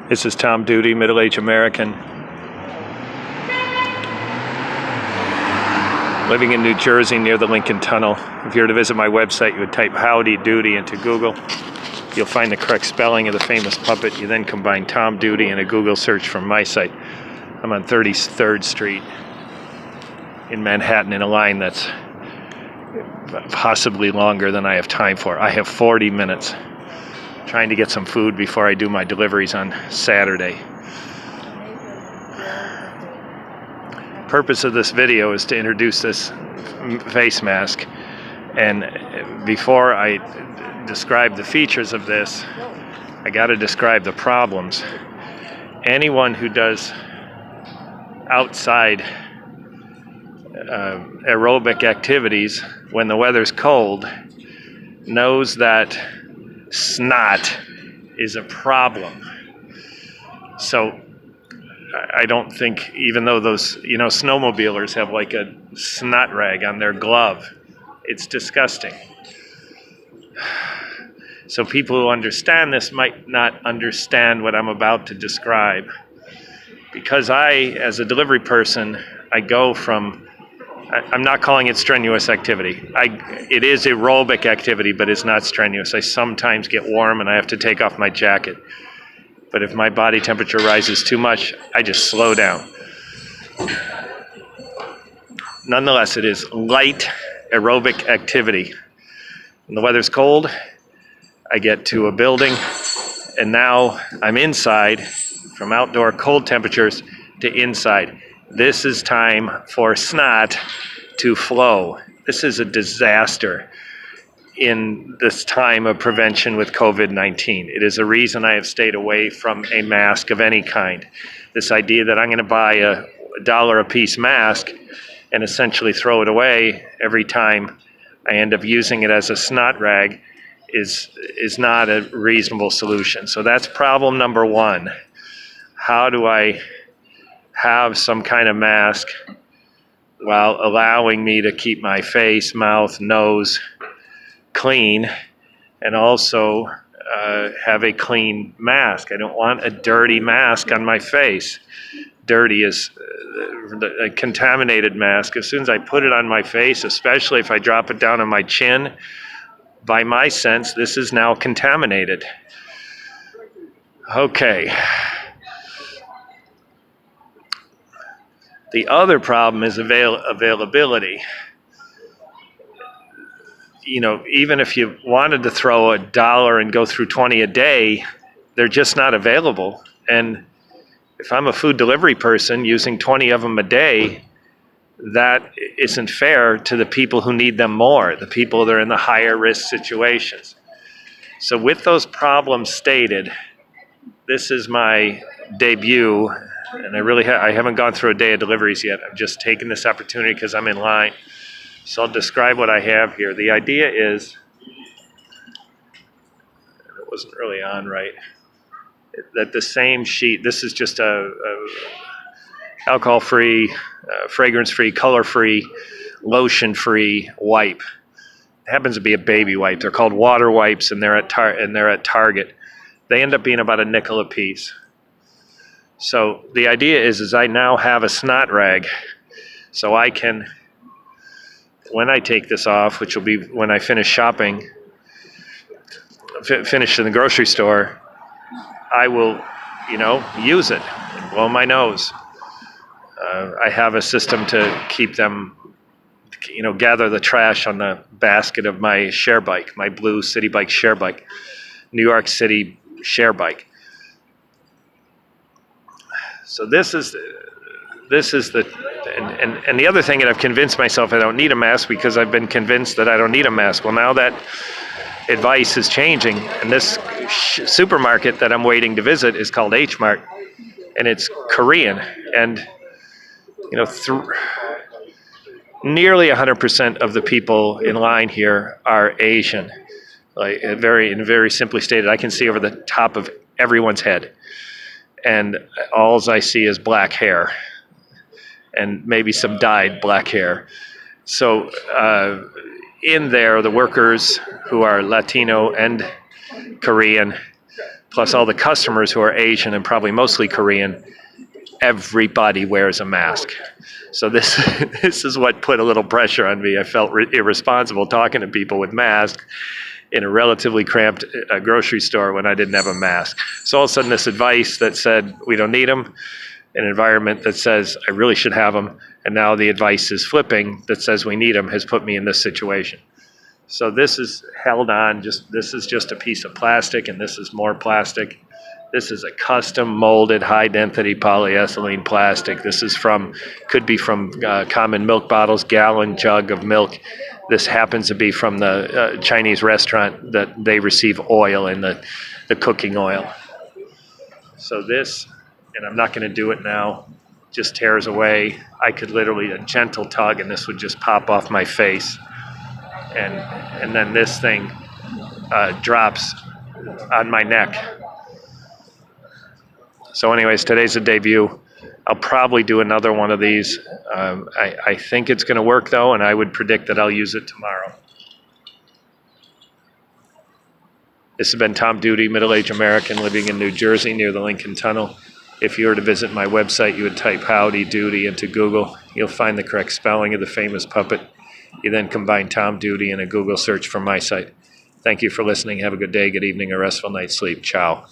This is Tom Duty, middle-aged American, living in New Jersey near the Lincoln Tunnel. If you were to visit my website, you would type Howdy Doody into Google. You'll find the correct spelling of the famous puppet. You then combine Tom Duty and a Google search from my site. I'm on 33rd Street in Manhattan in a line that's possibly longer than I have time for. I have 40 minutes trying to get some food before I do my deliveries on Saturday. Purpose of this video is to introduce this face mask, and before I describe the features of this, I got to describe the problems. Anyone who does outside aerobic activities when the weather's cold knows that snot is a problem. So I don't think, even though those, snowmobilers have like a snot rag on their glove, it's disgusting. So people who understand this might not understand what I'm about to describe. Because I, as a delivery person, I go from, I'm not calling it strenuous activity. It is aerobic activity, but it's not strenuous. I sometimes get warm and I have to take off my jacket. But if my body temperature rises too much, I just slow down. Nonetheless, it is light aerobic activity. When the weather's cold, I get to a building, and now I'm inside, from outdoor cold temperatures to inside. This is time for snot to flow. This is a disaster in this time of prevention with COVID-19. It is a reason I have stayed away from a mask of any kind. This idea that I'm going to buy a $1 a piece mask and essentially throw it away every time I end up using it as a snot rag is not a reasonable solution. So that's problem number one. How do I have some kind of mask while allowing me to keep my face, mouth, nose clean, and also have a clean mask? I don't want a dirty mask on my face. Dirty is a contaminated mask. As soon as I put it on my face, especially if I drop it down on my chin, by my sense, this is now contaminated. Okay. The other problem is availability. Even if you wanted to throw $1 and go through 20 a day, they're just not available. And if I'm a food delivery person using 20 of them a day, that isn't fair to the people who need them more, the people that are in the higher risk situations. So with those problems stated, this is my debut. And I haven't gone through a day of deliveries yet. I'm just taking this opportunity because I'm in line. So I'll describe what I have here. The idea is, it wasn't really on right, that the same sheet, this is just a alcohol-free, fragrance-free, color-free, lotion-free wipe. It happens to be a baby wipe. They're called water wipes, and they're at Target. They end up being about $0.05 a piece. So the idea is I now have a snot rag, so I can, when I take this off, which will be when I finish shopping, finish in the grocery store, I will, use it and blow my nose. I have a system to keep them, gather the trash on the basket of my share bike, my blue City Bike share bike, New York City share bike. So this is the and the other thing that I've convinced myself I don't need a mask because I've been convinced that I don't need a mask. Well, now that advice is changing, and this supermarket that I'm waiting to visit is called H Mart, and it's Korean, and nearly 100% of the people in line here are Asian. Like very simply stated, I can see over the top of everyone's head. And all I see is black hair and maybe some dyed black hair. So in there, the workers who are Latino and Korean plus all the customers who are Asian and probably mostly Korean, everybody wears a mask. So this this is what put a little pressure on me. I felt irresponsible talking to people with masks in a relatively cramped grocery store when I didn't have a mask. So all of a sudden this advice that said we don't need them, an environment that says I really should have them, and now the advice is flipping that says we need them has put me in this situation. So this is held on, this is just a piece of plastic, and this is more plastic. This is a custom molded high density polyethylene plastic. This is could be from common milk bottles, gallon jug of milk. This happens to be from the Chinese restaurant that they receive oil in the cooking oil. So this, and I'm not going to do it now, just tears away. I could literally, a gentle tug, and this would just pop off my face. And then this thing drops on my neck. So anyways, today's a debut. I'll probably do another one of these. I think it's going to work though, and I would predict that I'll use it tomorrow. This has been Tom Duty, middle-aged American living in New Jersey near the Lincoln Tunnel. If you were to visit my website, you would type Howdy Doody into Google. You'll find the correct spelling of the famous puppet. You then combine Tom Duty in a Google search from my site. Thank you for listening. Have a good day, good evening, a restful night's sleep. Ciao.